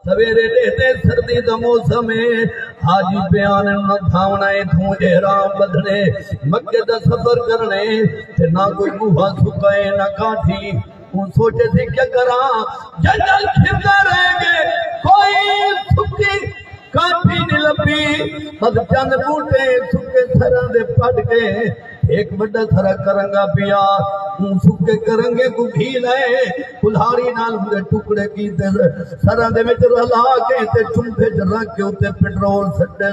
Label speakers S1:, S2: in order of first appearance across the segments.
S1: سویرے دیتے سردی دا موسم ہے حاجی بیان نہ دھاونا ہے تھوں احرام بدھنے مکے دا سفر کرنے تے نہ کوئی گوہا سکائے نہ کاٹھی ان سوچے سے کیا کرا جنگل کھردا رہ گئے کوئی سکی کاٹھی نہیں لبی بس چند بوٹے سکے سراں دے پڑ گئے ایک بڑا سرا کرنگا پیا ان سکے کرنگے کو بھی لائے کلہاری نال ہوئے ٹکڑے کی سراں دے وچ رلا کے تے چمپے چ رکھ کے اوتے پٹرول سٹے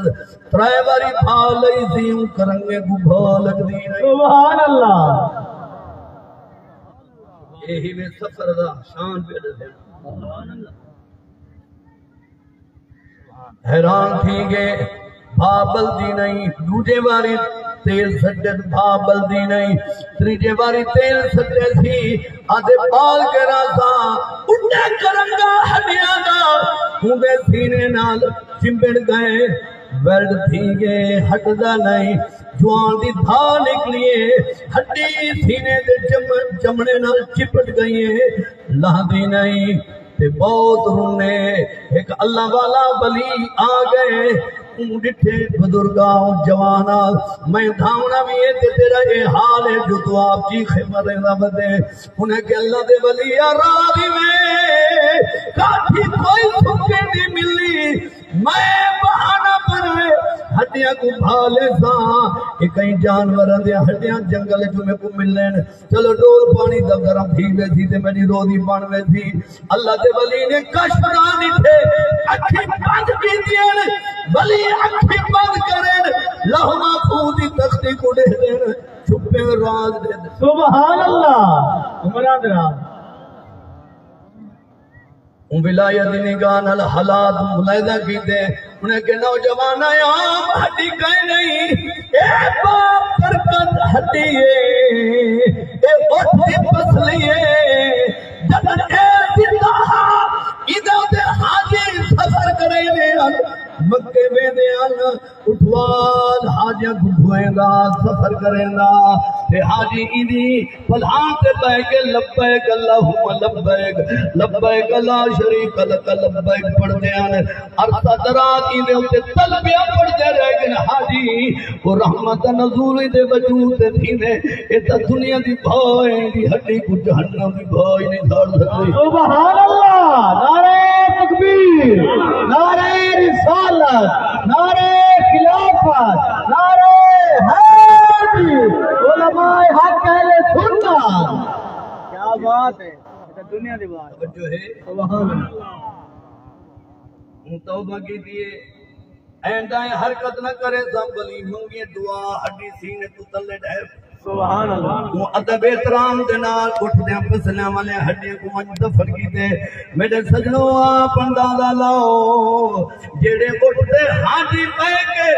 S1: ترائے باری پھا لئی سی ان کرنگے کو بھا لگدی
S2: سبحان اللہ
S1: یہی میں سفر دا شان پیدا دے سبحان اللہ حیران تھی گئے بھابل دی نہیں دوجے باری تیل سٹے بھابل دی نہیں تریجے باری تیل سٹے تھی آدھے بال کے راسا اٹھے کرنگا ہڈیاں دا ہوندے سینے نال چمبڑ گئے ویلڈ تھی گئے ہٹ دا نہیں جوان دی دھا نکلیے ہڈی سینے دے چمڑے نال چپٹ گئیے لہ دی نہیں تے بہت رونے ایک اللہ والا ولی آ گئے ڈٹھے بزرگاں جوانا میں دھاونا بھی ہے تے تیرا یہ حال ہے جو تو آپ چیخے مرے نہ بدے انہیں کہ اللہ دے ولی راضی میں کافی کوئی سکے نہیں ملی میں بہانہ پر ہڈیاں کو بھالے ساں کہ کئی جانوراں دے ہڈیاں جنگل جو میں کو ملن چلو ڈول پانی دا گرم بھی ویسی تے میری روزی بن ویسی اللہ دے ولی نے کشف نہ دٹھے اکھی بند کی دین ولی اکھی بند کرن لوح محفوظ دی تختی کو دے دین چھپے راز دے دین
S2: سبحان اللہ عمران راز
S1: ان ولایت نگاہ نال حالات ملاحظہ کیتے انہیں کہ نوجوان عام ہڈی کہیں نہیں اے باپ برکت ہڈی ہے اے اٹھتی پسلی ہے جب اے زندہ ادھر دے حاجی سفر کریں دے مکے میں دے اٹھوال حاجیاں گھوئیں دا سفر کریں دا تے حاجی ایدی پلہاں تے بہ کے لبیک اللہم لبیک لبیک لا شریک لک لبیک پڑھ دیاں عرصہ دراتی دے ہوتے تلبیہ پڑھ دے رہ گئے حاجی وہ رحمت نزول دے وجود دے تھی دے ایتا دنیا دی بھائی دی ہڈی کو جہنم دی بھائی نہیں دھار سکتے
S2: سبحان اللہ نعرہ تکبیر نعرہ رسالت نعرہ خلافت نعرہ حیدی علماء حق اہل سنت کیا بات ہے دنیا دی بات
S1: جو ہے
S2: سبحان اللہ
S1: توبہ کی دیئے اینڈائیں حرکت نہ کرے زنبلی منگی دعا ہڈی سینے تو تلے ڈھائے
S2: سبحان اللہ
S1: وہ ادب احترام دنال اٹھ دیں پسلیں والے ہڈیاں کو منج دفر کی دے میرے سجنوں آپ اندازہ لاؤ جیڑے اٹھ دے حاجی پہ کے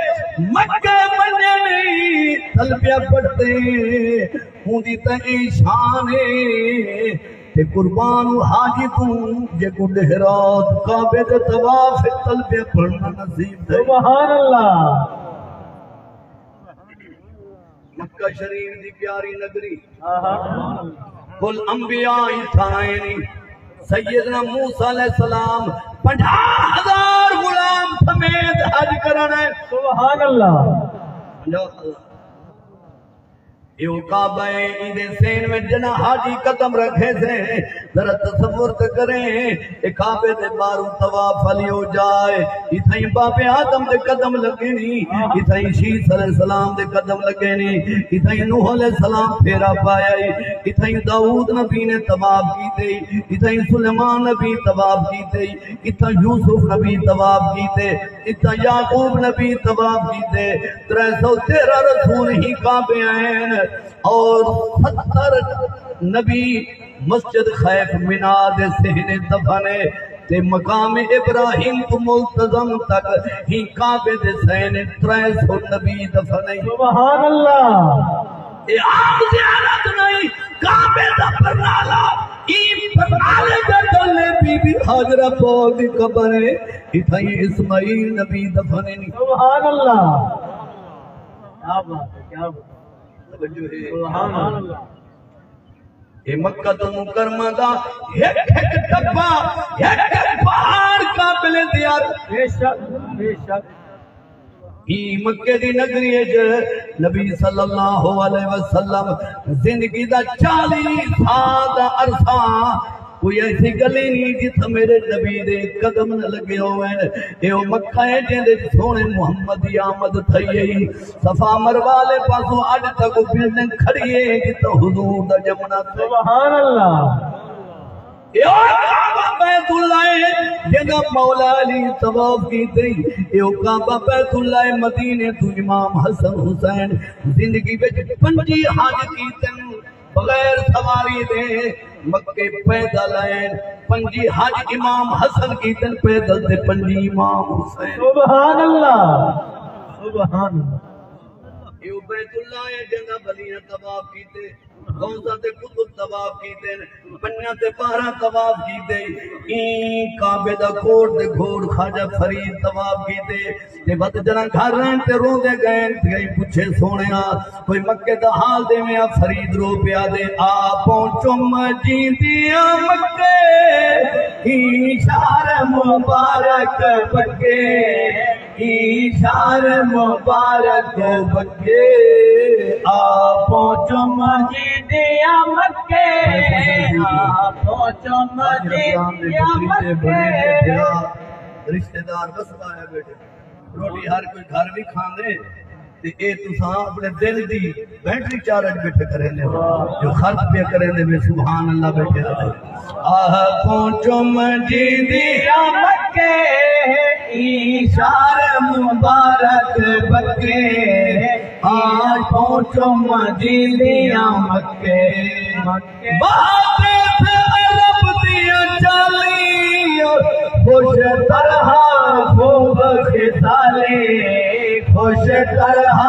S1: مکہ منے نہیں تلبیہ پڑھتے ہوں دی تئی شانے تے قربان حاجی تم جے کو دہرات کعبے دے طواف تلبیہ پڑھنا نصیب دے
S2: سبحان اللہ
S1: مکہ شریف دی پیاری نگری کل انبیاء تھائنی سیدنا موسیٰ علیہ السلام 50,000 غلام سمیت حج کرنے
S2: سبحان اللہ
S1: 50,000 یہ کعبہ ایدے سین میں جنا حاجی قدم رکھے سے ذرا تصور کریں ایک کعبے دے بارو طواف علی ہو جائے اتھائی باپ آدم دے قدم لگے نہیں اتھائی شیس علیہ السلام دے قدم لگے نہیں اتھائی نوح علیہ السلام پھیرا پایا اتھائی داؤد نبی نے طواف کی تے اتھائی سلیمان نبی طواف کی تے اتھائی یوسف نبی طواف کی تے اتھائی یعقوب نبی طواف کی تے 313 رسول ہی کعبے آئیں اور 70 نبی مسجد خیف منا دے سہنے دفنے تے مقام ابراہیم تو ملتظم تک ہی کعبے دے سہنے 300 نبی دفنے
S2: سبحان اللہ
S1: اے عام زیارت نہیں کعبے دا پرنالا پرنالے دے دلے بی بی حاجرہ پاک دی قبر ہے اتھائی اسماعیل نبی دفنے نہیں
S2: سبحان اللہ کیا بات ہے کیا بات
S1: سبحان اللہ اے مکہ تو مکرمہ دا ایک ڈبا ایک پہاڑ قابل
S2: بے شک بے شک
S1: ہی مکے دی نگری جو نبی صلی اللہ علیہ وسلم زندگی دا 40 سال دا عرصہ کوئی ایسی گلی نہیں جتھا میرے نبی دے قدم نہ لگے ہوئے یہ مکہ ہے جن سونے محمد دی آمد تھئی صفا مروہ لے پاسوں اج تک بلڈنگ کھڑی ہے جتھا حضور دا جمنا
S2: سبحان اللہ
S1: یہ کعبہ بیت اللہ ہے جگہ مولا علی طواف کی تھی یہ کعبہ بیت اللہ مدینے تو امام حسن حسین زندگی وچ 5 حج کیتن بغیر سواری دے مکے پیدل ہیں 5 حج امام حسن کیتن پیدل تے 5 امام حسین
S2: سبحان اللہ سبحان اللہ
S1: یہ بیت اللہ ہے جگہ بلیاں طواف کیتے غوثہ تے قطب طواف کیتے بنیاں تے 12 طواف کیتے کعبے دا کوٹ تے گھوڑ خواجہ فرید طواف کیتے تے بد جنا گھر رہن تے روندے گئے تے پوچھے سونیا کوئی مکے دا حال دے میں فرید رو پیا دے آ پہنچو مجیدیاں مکے شہر مبارک بکے شہر مبارک بکے آ پہنچو مجیدیاں مکے آ پہنچو مجیدیاں مکے رشتہ دار بس آیا بیٹے روٹی ہر کوئی گھر بھی کھاندے تے اے تساں اپنے دل دی بیٹری چارج بیٹھے کریں دے جو خرچ پہ کریں دے سبحان اللہ بیٹھے رہے آہ پہنچو مجیدیاں مکے شہر مبارک بکے آج پہنچو مجیدیاں مکے باتیں سے عرب دیا چالی خوش طرح خوب خسالے خوش طرح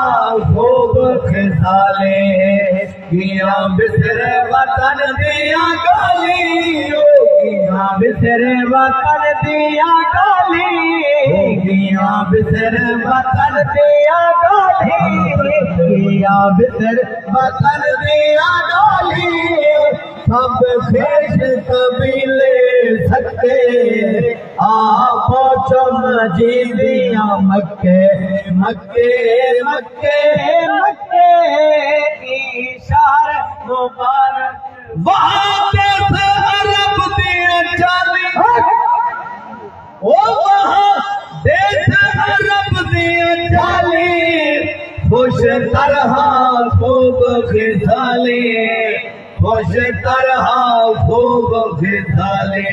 S1: خوب خسالے کیا بسر وطن دیا گالی کیا بسر وطن دیا گالی کیا بسر وطن دیا گالی کیا بسر وطن دیا گالی سب خیش قبیلے سکتے آپ پہنچو مجیدیاں مکے مکے مکے مکے شہر مبارک وہاں کیسے عرب دیا چالی وہاں دیکھ عرب دیا چالی خوش طرح خوب خسالے خوش طرح خوب خسالے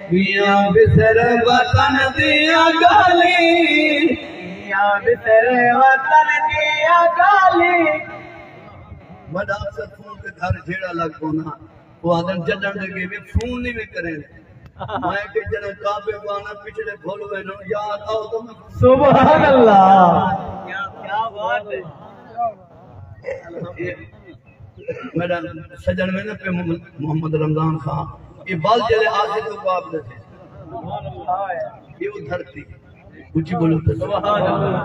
S1: کیا بسر وطن دیا گالی کیا بسر وطن دیا گالی بڑا اکثر فون کے گھر جھیڑا لگ ہونا وہ آدم ججن لگے میں فون نہیں میں کریں میں کہ جنہ کعبے بانا پچھلے بھول ہوئے نو یاد آؤ تو میں
S2: سبحان اللہ کیا بات ہے
S1: میرا سجن میں نے پہ محمد رمضان خان یہ بال جلے آگے تو باب دے یہ وہ دھرتی کچھ بولو تو
S2: سبحان اللہ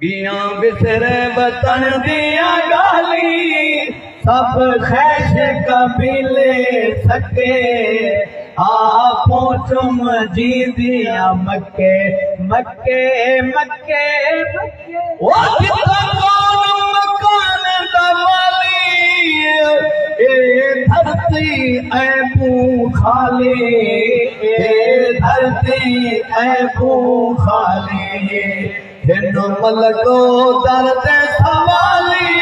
S1: کیا بسر وطن دیا گالی سب خیش قبیلے سکے آپ پہنچو مجیدیاں مکے مکے مکے وہ کتا کون مکان دوالی اے دھرتی اے بو خالی اے دھرتی اے بو خالی ہندو ملکو درد سوالی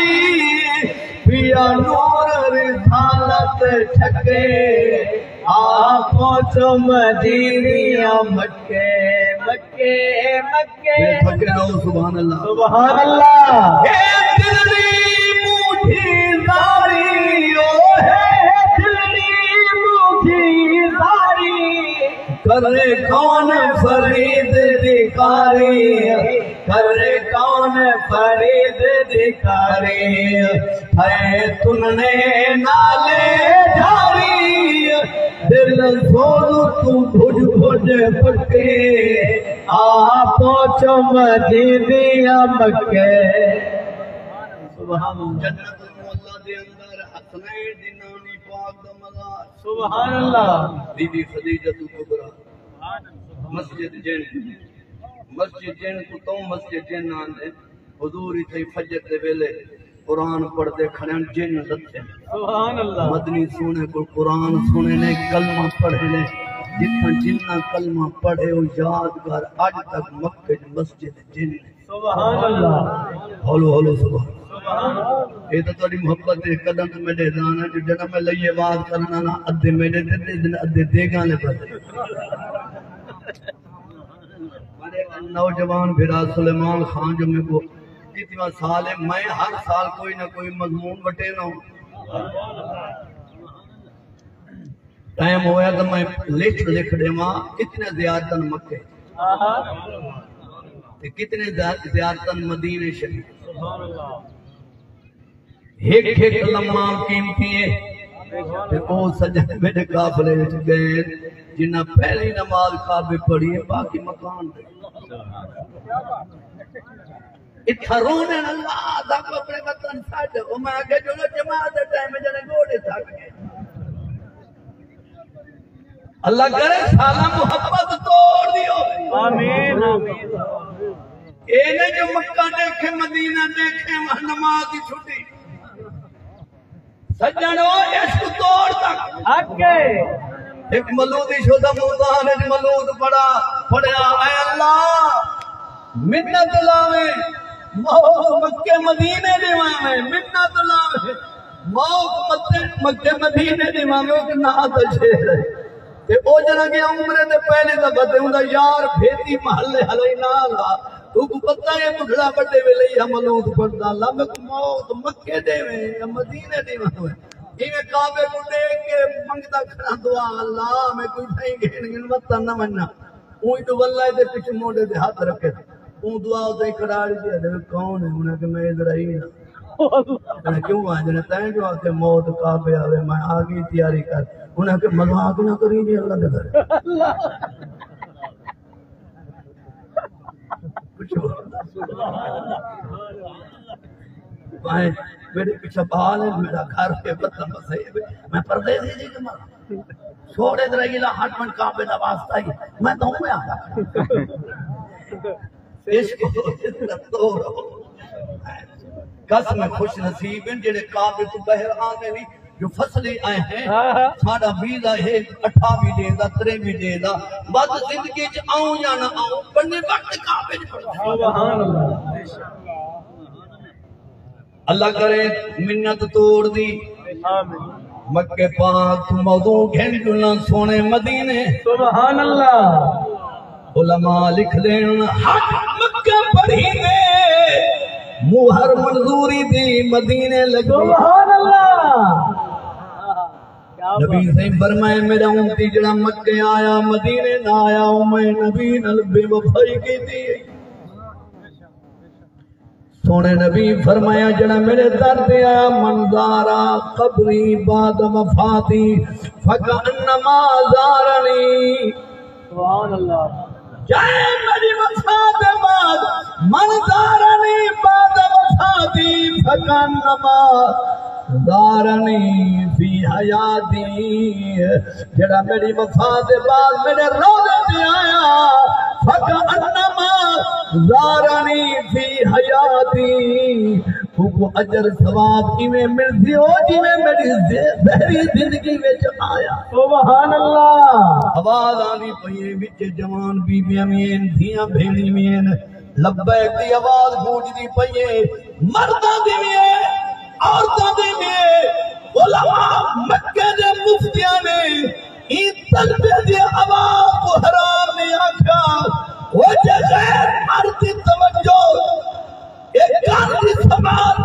S1: پیا نور رسالت چھکے آپ پہنچو مدینیاں مکے مکے مکے سبحان اللہ
S2: سبحان اللہ
S1: اے دلی موٹھی زاری او ہے
S2: دلی موٹھی زاری
S1: کرے کون فرید دکاری کرے کون فرید دکاری ہے تن نے نالے جاری دل سونو تو بھج بھج پکے آپ پہنچو مدینیاں مکے سبحان اللہ جنت المولا دے اندر حسنین دی نانی پاک دا مزار
S2: سبحان اللہ
S1: بی بی خدیجہ کبریٰ مسجد جن کو تو مسجد جن آندے حضور ہی تھی فجر دے ویلے قرآن پڑھ دے کھڑے جن لتے
S2: سبحان اللہ
S1: مدنی سونے کو قرآن سونے نے کلمہ پڑھے نے جتنا جنہ کلمہ پڑھے وہ یادگار آج تک مکہ مسجد جن
S2: سبحان اللہ
S1: ہولو سبحان یہ تو تاری محبت دے قدم تو میرے دانا جو جنہ میں لئیے بات کرنا نا ادھے میرے دن ادھے دے گانے پر نوجوان بھیرا سلیمان خان جو میں کو کتنا سال ہے میں ہر سال کوئی نہ کوئی مضمون بٹے نہ ہوں ٹائم ہویا تو میں لکھ دے ماں کتنے زیارتن مکے کتنے زیارتن مدینہ شریف ایک لمحہ قیمتی ہے او سجدے میرے قافلے وچ گئے جنہ پہلی نماز کعبے پڑھی ہے باقی مکان دے اتھا رونے اللہ تک اپنے وطن ساڈ او میں آگے جو جماعت دے ٹائم جنے گوڑے تھک گئے اللہ کرے سالہ محبت توڑ دیو
S2: آمین
S1: اے نے جو مکہ دیکھے مدینہ دیکھے وہاں نماز کی چھٹی سجنو عشق توڑ تک
S2: آگے
S1: ایک ملودی شدہ موزان ایک ملود پڑھیا اے اللہ منت لاوے موت مکہ مدینے دیوانے منت لاوے موت مکہ مدینے دیوانے ایک نات شیر ہے تے او جنہ گیا عمرے دے پہلے دا بدے ہوں یار بھیتی محلے حلی نالا تو کو پتہ ہے بڑھڑا بڑھے ویلے یا ملود پڑھتا اللہ میں موت مکہ دے میں یا مدینے دیوانے میں کعبے کو دیکھ کے منگتا کھڑا دعا اللہ میں کوئی نہیں گھن مت نہ مننا اوہی تو واللہ دے پیچھے موڑے دے ہاتھ رکھے اون دعا ہوتا ہی کھڑاڑی دیا دے کون ہے انہیں کہ میں ادھر ہی نا انہیں کیوں آجنے تائیں جو آتے موت کعبے آوے میں آگئی تیاری کر انہیں کہ مذاق نہ کریں جی اللہ دے گھر کچھ ہو پائیں میرے پیچھے بحال ہے میرا گھر کے بطن بسائی میں پردیسی جی کمار چھوڑے درہی لا ہٹ من کعبے دا واسطہ ہی میں تو میں آگا عشق ہو تو رہو قسم خوش نصیب ہیں جنہیں کعبے تو بہر آگے نہیں جو فصلی آئے ہیں ساڑا ویزا ہے 28 دے دا 23 دے دا بعد زندگی چ آؤں یا نہ آؤں پڑھنے وقت کعبے
S2: سبحان اللہ
S1: اللہ کرے منت توڑ دی مکہ پاک موضوع گھن جلنا سونے مدینے
S2: سبحان اللہ
S1: علماء لکھ دین حق مکہ پڑھی دے موہر منظوری دی مدینے لگی
S2: سبحان اللہ
S1: نبی سے فرمائے میرا امتی جڑا مکہ آیا مدینے نہ آیا میں نبی نل بے وفائی کی دی سونے نبی فرمایا جڑا میرے در دیا منظارا قبری بعد وفاتی فکأنما زارنی
S2: سبحان اللہ
S1: جائے میری وفات بعد منظارنی بعد وفاتی فکأنما زارنی فی حیاتی جڑا میری وفات بعد میرے روزے میں آیا فکأنما زارنی فی حیاتی کو اجر ثواب کی میں ملتی ہو جی میں میری زہری زندگی میں آیا
S2: سبحان اللہ
S1: آواز آنی پہیے بچے جوان بیبیاں مین دھیاں بھینی مین لبیک دی آواز گونج دی پہیے مردہ دی مین عورتہ دی مین علماء مکہ دے مفتیاں نے این طلبے دی آواز کو حرام نے آکھا وہ غیر مرد توجہ ایک کانتی سمال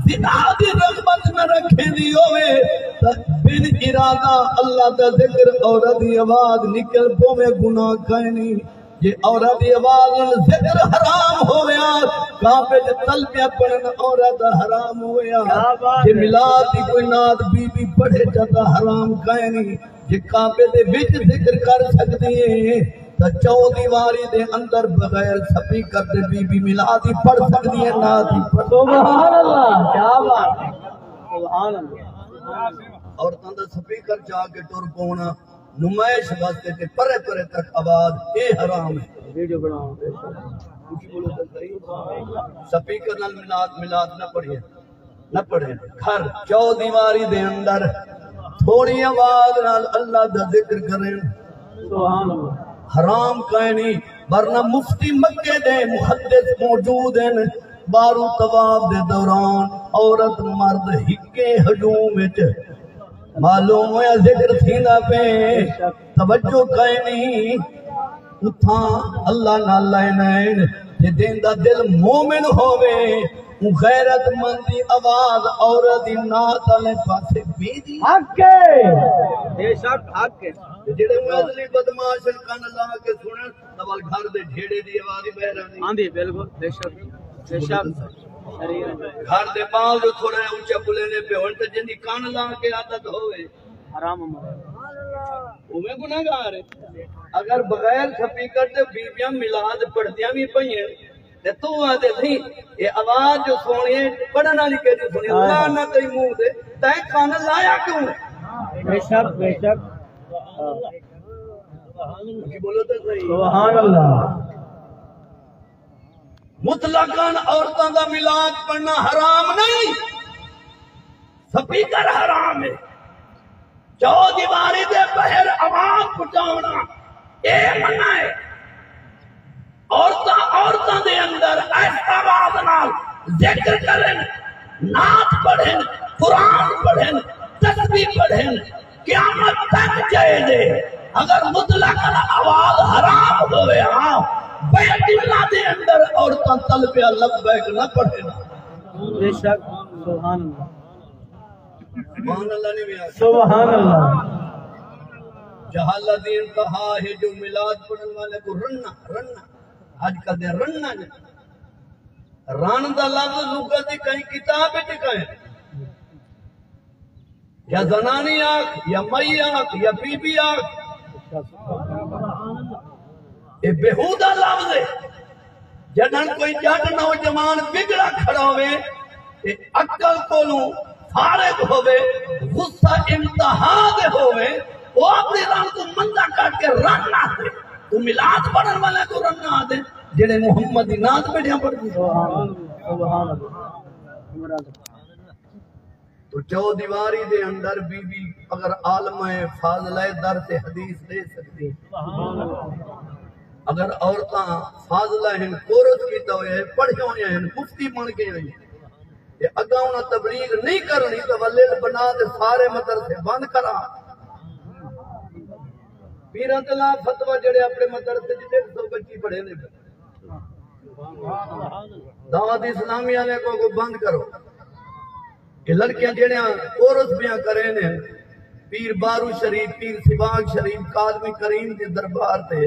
S1: زنا دی رغبت میں رکھے دی ہوئے بن ارادہ اللہ کا ذکر عورت دی آواز نکل پو میں گناہ کہنی یہ عورت دی آواز ذکر حرام ہویا کعبے جو تلبیہ پڑھن عورت حرام ہویا یہ ملاد دی کوئی نات بی بی پڑھے جاتا حرام کہنی یہ کعبے دے بچ ذکر کر سکتی ہے تو چو دیواری دے اندر بغیر سپیکر دے بی بی ملادی پڑھ سکتی ہے نادی پڑھ
S2: سبحان اللہ کیا بات ہے سبحان اللہ
S1: اور تندر سپیکر جا کے ٹور پونا نمائش واسطے تے پرے پرے تک آواز اے حرام ہے
S2: ویڈیو بناؤ
S1: سپیکر نال ملاد نہ پڑھیے نہ پڑھے گھر چو دیواری دے اندر تھوڑی آواز نال اللہ دا ذکر کریں
S2: سبحان اللہ
S1: حرام کہیں نہیں ورنہ مفتی مکے دے محدث موجود ہیں بارو طواف دے دوران عورت مرد ہکے ہجوم وچ معلوم ہویا ذکر تھیندا پے توجہ کہیں نہیں اتھاں اللہ نال لائنین جے دیندا دل مومن ہووے غیرت مندی آواز عورت دی نات والے پاسے بیجی
S2: حق ہے بے شک حق ہے
S1: جڑے معذلی بدماش کن لا کے سنن تول گھر دے ڈھیڑے دی آواز بہ رہی
S2: آندھی بالکل بے شک
S1: گھر دے بال جو تھوڑا اونچا بولنے پہ ہن تے جن دی کن لا کے عادت ہوے
S2: حرام
S1: اوے گناہگار ہے اگر بغیر سپیکر تے بیبیاں میلاد پڑھدیاں بھی پئیاں تے تو آدے تھی یہ آواز جو سونی ہے پڑھن والی کہدی سنی اللہ نہ کئی منہ دے تے کن لایا کیوں
S2: بے شک
S1: بولو تو صحیح
S2: سبحان اللہ
S1: مطلقاً عورتوں کا میلاد پڑھنا حرام نہیں سپیکر حرام ہے چو دیواری دے بہر آواز پہنچاونا اے منع ہے عورتوں دے اندر ایسا آواز نال ذکر کریں نعت پڑھیں قرآن پڑھیں تسبیح پڑھیں قیامت تک جائے دے اگر مطلقاً آواز حرام ہوئے ہاں بیت اللہ دے اندر عورتاں تلبیہ لبیک نہ پڑھے
S2: بے شک سبحان اللہ
S1: سبحان اللہ نہیں بھی آتا
S2: سبحان اللہ
S1: جہالت انتہا ہے جو میلاد پڑھن والے کو رننا آج کل دے رننا نہیں ران دا لفظ لغت دی کہیں کتاب ہے کہیں یا زنانی آنکھ یا مئی آنکھ یا بی بی آنکھ یہ بہودہ لفظ ہے جنہاں کوئی جٹ نوجوان بگڑا کھڑا ہوئے عقل کولوں فارغ ہوئے غصہ انتہا دے ہوئے وہ اپنی رن کو مندہ کاٹ کے رن نہ دے تو میلاد پڑھن والے کو رن نہ دے جنہیں محمد دی نات بیٹھیاں پڑھ دی
S2: سبحان اللہ
S1: تو چو دیواری دے اندر بی بی اگر عالم فاضلہ در سے حدیث دے سکتی اگر عورتاں فاضلہ ہیں کورس کیتا ہوئے ہیں پڑھے ہوئے ہیں مفتی بن کے ہوئے ہیں یہ اگاؤنہ تبلیغ نہیں کرنی تو ولیل بنا دے سارے مدرسے بند کرا پیران تلا فتوہ جڑے اپنے مدرسے جتے سو بچی پڑھے نے دعوت اسلامی آنے کو بند کرو کہ لڑکیاں جڑے کورس بیاں کرے نے پیر بارو شریف پیر سباق شریف قادمی کریم کے دربار تے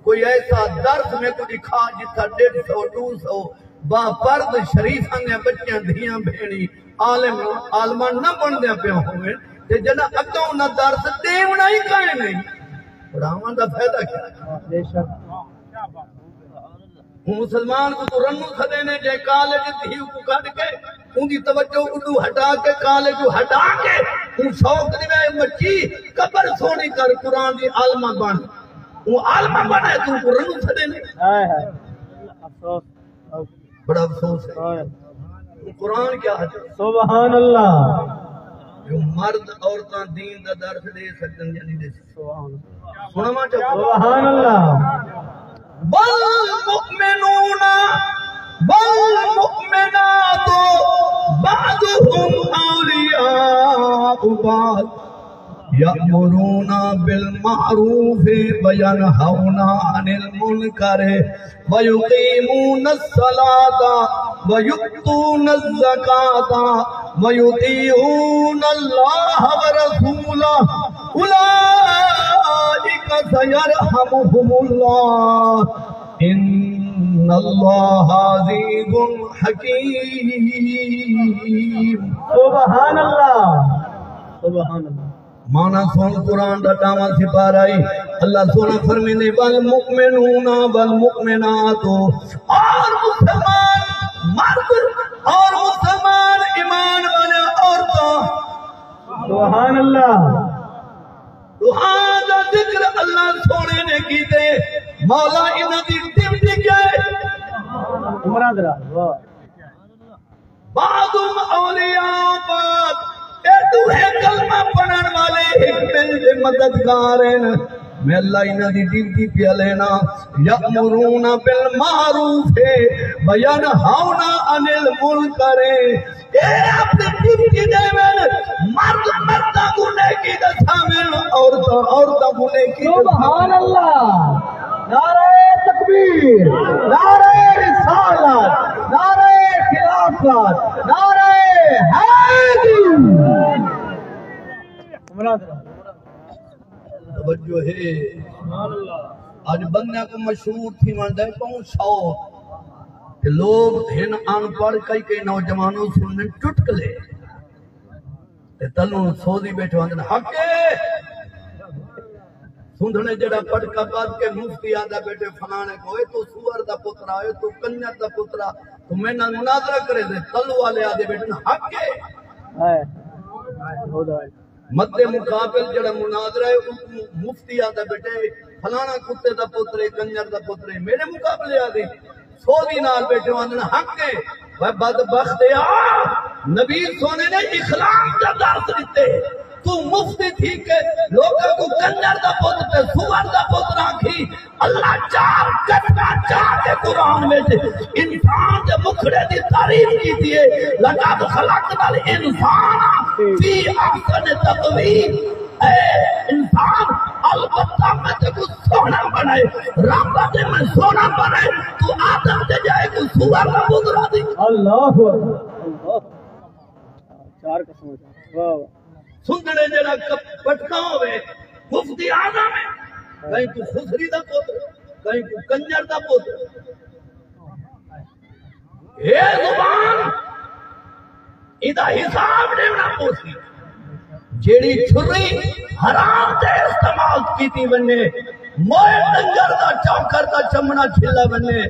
S1: کوئی ایسا درس میں کو دکھا جتا 150 200 با پرد شریف آنگے بچیاں دھیاں بھینی عالمان نہ بن دیا پہ ہوئے تے جنا اگاؤں نہ درس دیونا ہی کائے نہیں پڑھاواں دا فائدہ کیا
S2: بے شک
S1: مسلمان کو تو رنو کھدے نے جے کالج دھیو کو کھڑ کے ان کی توجہ اردو ہٹا کے کالج کو ہٹا کے ان شوق دیوے مچی قبر سونی کر قرآن دی عالمہ بن وہ عالمہ بنا ہے تو رنو کھدے نے
S2: افسوس
S1: بڑا افسوس ہے قرآن کیا ہے
S2: سبحان اللہ
S1: جو مرد عورتاں دین دا درس دے سکتن یا نہیں دے سکتن سنا ماں چاہو
S2: سبحان اللہ
S1: والمؤمنون والمؤمنات بعضهم أولياء بعض يأمرون بالمعروف وينهون عن المنكر ويقيمون الصلاة ويؤتون الزكاة ويطيعون الله ورسوله أولئك سيرحمهم الله إن الله عزيز حكيم
S2: سبحان اللہ سبحان اللہ
S1: مانا سون قرآن دا داما سپارائی اللہ سونا فرمینے والمؤمنون والمؤمنات اور مسلمان مرد اور مسلمان ایمان والے عورتوں
S2: سبحان اللہ
S1: دا ذکر اللہ سونے نے کی دے مولا انہاں دی ڈیوٹی کیا ہے
S2: عمران درا
S1: بعضم اولیاء بعد اے تو ہے کلمہ پڑھن والے حکمت دے مددگار ہیں میں اللہ انہاں دی ڈیوٹی پہ لینا یأمرون بالمعروف وینہون عن المنکر اے اپنی ڈیوٹی دے مرد مردہ گنے کی دسامن عورتہ گنے کی
S2: سبحان اللہ نعرہ تکبیر نعرہ رسالت نعرہ خلافت نعرہ حیدر عمران درا
S1: توجہ ہے آج بندہ کو مشہور تھی وانڈے پہنچ سو کہ لوگ ہن ان پڑھ کئی نوجوانوں سننے چٹکلے تے تلوں سوزی بیٹھے واندن حق ہے سندھنے جڑا پٹکا بعد کے مفتی آدھا بیٹے فلانے کو تو سور دا پترا ہے تو کنجر دا پترا تو میں نہ مناظرہ کرے دے تلو والے آدھے بیٹے حق ہے مد مقابل جڑا مناظرہ ہے مفتی آدھا بیٹے فلانا کتے دا پترے کنجر دا پترے میرے مقابلے آدھے سوزی نال بیٹھے واندن حق ہے وہ بدبخت ہے نبی سونے نے اخلاق دا درس دیتے تو مفتی تھی کہ لوگوں کو کنجر دا پتر تے سور دا پتر آکھی اللہ چار کٹنا چاہتے قرآن میں سے انسان دے مکھڑے دی تعریف کی دیئے لقد خلقنا الانسان فی احسن تقویم اے انسان البتہ میں تے کو سونا بنائے رب دے میں سونا بنائے تو آدم دے جائے کو سور دا پتر آدھی
S2: اللہ چار قسم واہ
S1: سندھنے جڑا پٹکا ہوئے مفتی آدم ہے کہیں تو خسری دا پوتر کہیں تو کنجر دا پوتر اے زبان ادھا حساب دیونا پوسی جیڑی چھری حرام دے استعمال کیتی بننے موئے ڈنگر دا چوکر دا چمڑا چھلا بننے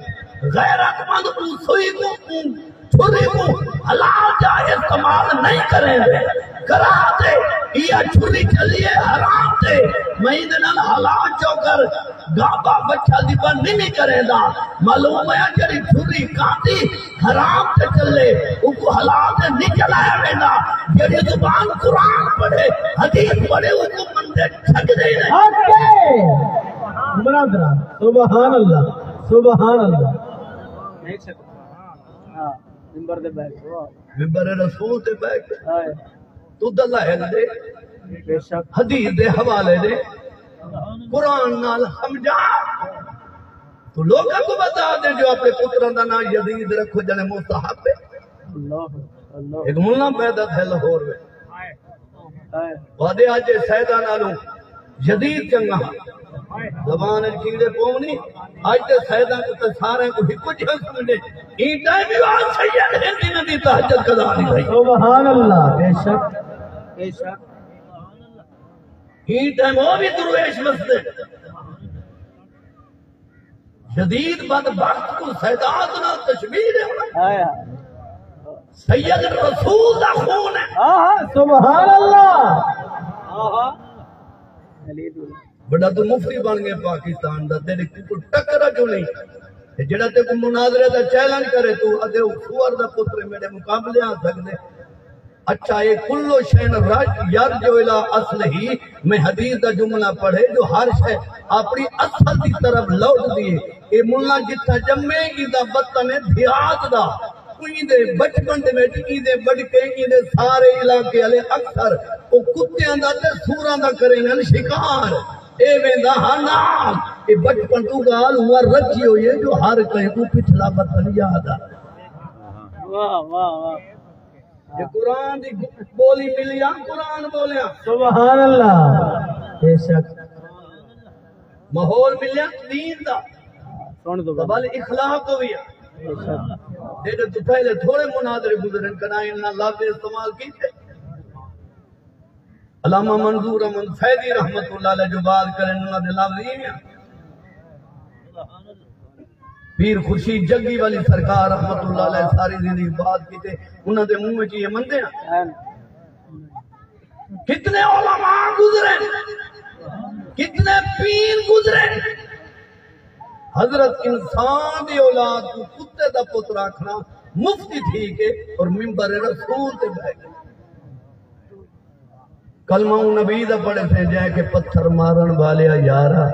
S1: غیرت مند کو سوئی کو چھری کو حلال جا استعمال نہیں کریں گے کرا دے یہ چھری چلیے حرام دے میں دنال حلال چوکر گابا بچہ دیبا نہیں کرے دا معلوم ہے جڑی چھری کاتی حرام تے چلے ان کو حلال دے نہیں چلایا بینا جڑی زبان قرآن پڑھے حدیث پڑھے ان کو مندے چھک دے نہیں
S2: عمران درا سبحان اللہ سبحان اللہ نہیں سکتا ممبر دے بیٹھ
S1: ممبر رسول دے بیٹھ تو دلائل دے حدیث دے حوالے دے قرآن نال سمجھا تو لوگوں کو بتا دے جو اپنے پتران دا نا یزید رکھو جنے مستحب ہے ایک ملنا پیدا تھے لاہور میں وعدے آجے سیدہ نالوں یزید چنگا زبان کیڑے پونی آج تے سیدہ کو سارے کو ہی کچھ ہنس ملے این ٹائم بھی آج سید ہے دین دی تحجد قضا نہیں بھائی
S2: سبحان اللہ بے شک بے شک
S1: این ٹائم وہ بھی درویش مسئلے شدید بدبخت کو سیدات نہ تشبیہ ہے سید رسول دا خون ہے
S2: سبحان اللہ
S1: بڑا تو مفتی بن گئے پاکستان دا تیرے کو ٹکرا جو نہیں جڑا تے کو مناظرے دا چیلنج کرے تو ادے سور دا پتر میرے مقابلے آ سکدے اچھا یہ کلو شین رج یرجو الى اصل ہی میں حدیث دا جملہ پڑھے جو ہر شے اپنی اصل کی طرف لوٹ دیے اے ملا جتھا جمے کی دا بطن دیات دا کوئی دے بچپن دے میں کی دے بڑھ کے دے سارے علاقے والے اکثر او کتےاں دا تے سوراں دا کریں گے شکار اے ویندا ہاں اے بچپن تو گال ہوا رکھی ہوئی ہے جو ہر کہیں کو پچھلا بطن یاد آ
S2: واہ واہ واہ
S1: یہ قرآن دی بولی ملیا قرآن بولیا
S2: سبحان اللہ بے شک
S1: ماحول ملیا دین دا
S2: سن دو
S1: بل اخلاق ہوئی دیکھو تو پہلے تھوڑے مناظرے گزرن کنائن نہ لفظ استعمال کیتے علامہ منظور احمد فیضی رحمت اللہ علیہ جو بات کریں انہوں نے لفظ ہی میں پیر خورشید جگی والی سرکار رحمت اللہ علیہ ساری زندگی بات کیتے انہوں نے منہ میں چاہیے مندے ہیں کتنے علماء گزرے کتنے پیر گزرے حضرت انسان دی اولاد کو کتے دا پتر آکھنا مفتی تھی کے اور منبر رسول تے بہ گئے کلمہ نبی دا پڑھے تھے جائے کہ پتھر مارن والے یارا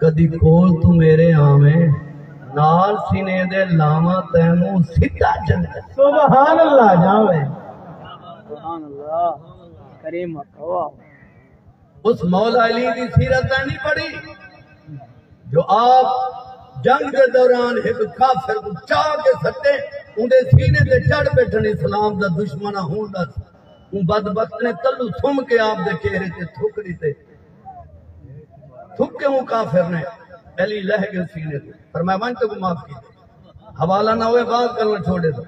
S1: کدی کول تو میرے آمیں نال سینے دے لاما تینوں سیدھا جنت
S2: سبحان اللہ جاوے سبحان اللہ کریم مکوا
S1: اس مولا علی دی سیرت نہیں پڑھی جو آپ جنگ کے دوران ایک کافر کو چاہ کے سٹے اندے سینے دے چڑھ بیٹھن اسلام دا دشمنہ ہوندا ان بدبخت نے تلو تھم کے آپ دے چہرے تے تھکڑی تے تھک کے وہ کافر نے علی لہ کے سینے تے فرمایا وانتے کو معاف کی حوالہ نہ ہوئے بات کرنا چھوڑے دو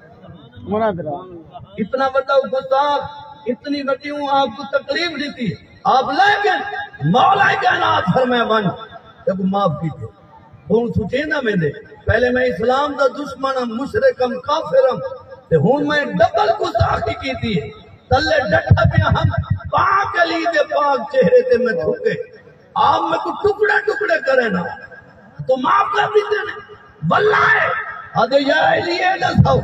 S2: مناظرہ
S1: اتنا بڑا گستاخ اتنی بڑی ہوں آپ کو تکلیف دیتی آپ لے گئے مولا کائنات فرمایا وانتے کو معاف کی تھے ہوں سوچے نہ میں دے پہلے میں اسلام دا دشمنم مشرکم کافرم تے ہوں میں ڈبل گستاخی کی تھی تلے ڈٹھا پیا ہم پاک علی دے پاک چہرے تے میں تھکے آپ میں کو ٹکڑے ٹکڑے کرے نا تو معاف کر دیتے نا واللہ آدھے یا علی اے نسو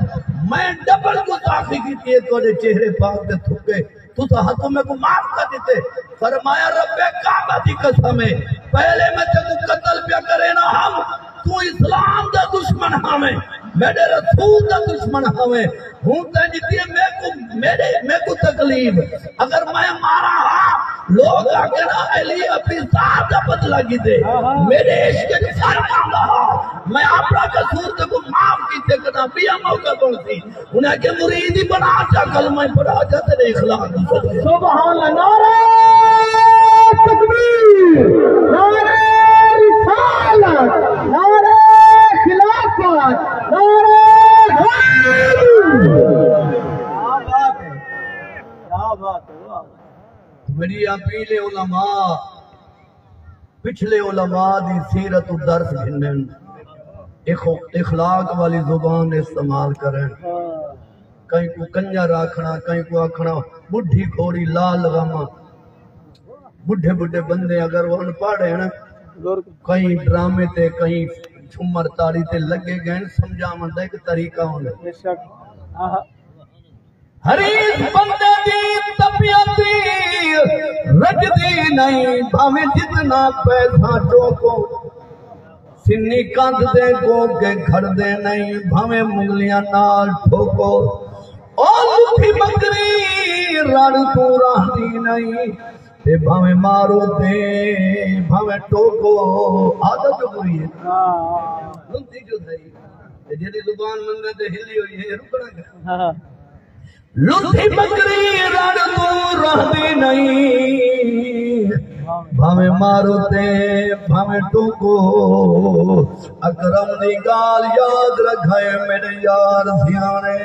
S1: میں ڈبل گستاخی کی تھی تو چہرے پاک دے تھکے تو ہاتھوں میں کو معاف کر دیتے فرمایا رب کعبہ دی قسم ہے پہلے میں تے کو قتل پیا کرے نا ہم تو اسلام دا دشمن ہمیں میرے رسول دا دشمن ہمیں ہوں تے جتی میں کو تکلیف اگر میں مارا ہاں لوگ آگے نا علی اپنی ذات دا بدلہ کی دے میرے عشق کے فرمان رہا میں اپنا قصور تے کو معاف کی تے کنا بیا موقع بڑھتی انہیں کہ مریدی بنا چا کلمہ پڑھا جا تیرے اخلاق
S2: سبحان اللہ نعرہ تکبیر نعرہ رسالت نعرہ خلافت نعرہ
S1: میری اپیل علماء پچھلے علماء دی سیرت و درس گھنن اخلاق والی زبان استعمال کریں کہیں کو کنجا راکھنا کہیں کو آکھنا بڑھی کھوڑی لال لگاما بڑھے بڑھے بندے اگر وہ ان پاڑے ہیں کہیں ڈرامے تے کہیں چھمر تاڑی تے لگے گئے سمجھا مندہ ایک طریقہ ہونے حریص بندے دی طبیعتی رجدی نہیں بھامیں جتنا پیسہ چوکو سنی کاند دے گو کے گھڑ دے نہیں بھامیں مغلیاں نال ٹھوکو اور لٹھی بکری رڑ تو راہ دی نہیں تے بھامیں مارو دے بھامیں ٹوکو عادت جو ہوئی ہے لنتی جو تھی جیدی زبان مندے دے ہلی ہوئی ہے رکنا گیا لٹھی بکری رڑ تو راہ دی نہیں بھامیں مارو تے بھامیں ٹوکو اکرم دی گال یاد رکھائے میرے یار سیانے